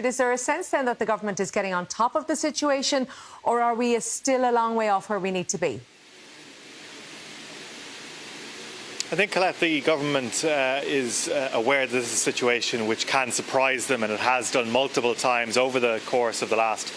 Is there a sense then that the government is getting on top of the situation, or are we still a long way off where we need to be? I think, Colette, the government is aware that this is a situation which can surprise them, and it has done multiple times over the course of the last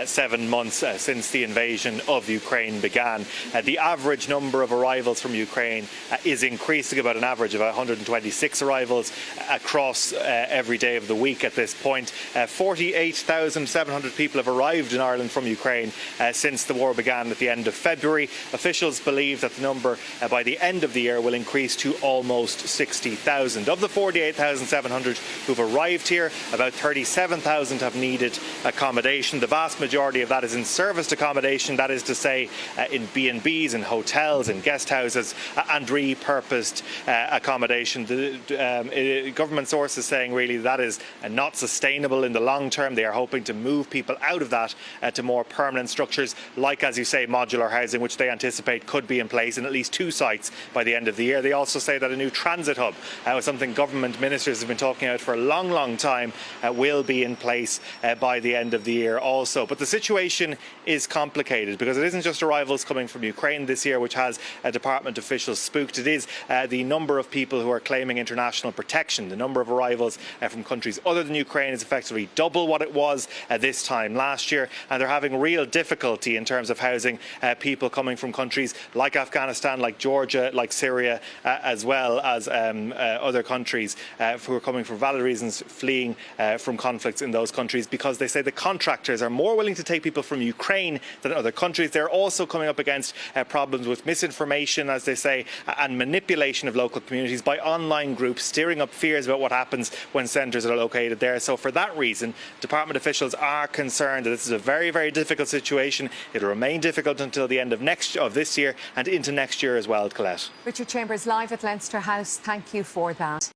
7 months since the invasion of Ukraine began. The average number of arrivals from Ukraine is increasing, about an average of 126 arrivals across every day of the week at this point. 48,700 people have arrived in Ireland from Ukraine since the war began at the end of February. Officials believe that the number by the end of the year will increase to almost 60,000. Of the 48,700 who've arrived here, about 37,000 have needed accommodation. The vast majority of that is in serviced accommodation, that is to say in B&Bs, in hotels, in guest houses and repurposed accommodation. The government source is saying really that is not sustainable in the long term. They are hoping to move people out of that to more permanent structures, like, as you say, modular housing, which they anticipate could be in place in at least 2 sites by the end of the year. They also say that a new transit hub, something government ministers have been talking about for a long time, will be in place by the end of the year also. But the situation is complicated because it isn't just arrivals coming from Ukraine this year, which has department officials spooked. It is the number of people who are claiming international protection. The number of arrivals from countries other than Ukraine is effectively double what it was this time last year, and they're having real difficulty in terms of housing people coming from countries like Afghanistan, like Georgia, like Syria, as well as other countries who are coming for valid reasons, fleeing from conflicts in those countries, because they say the contractors are more willing to take people from Ukraine than other countries. They're also coming up against problems with misinformation, as they say, and manipulation of local communities by online groups, stirring up fears about what happens when centres are located there. So for that reason, department officials are concerned that this is a very difficult situation. It will remain difficult until the end of this year and into next year as well, Colette. Richard Chambers, live at Leinster House. Thank you for that.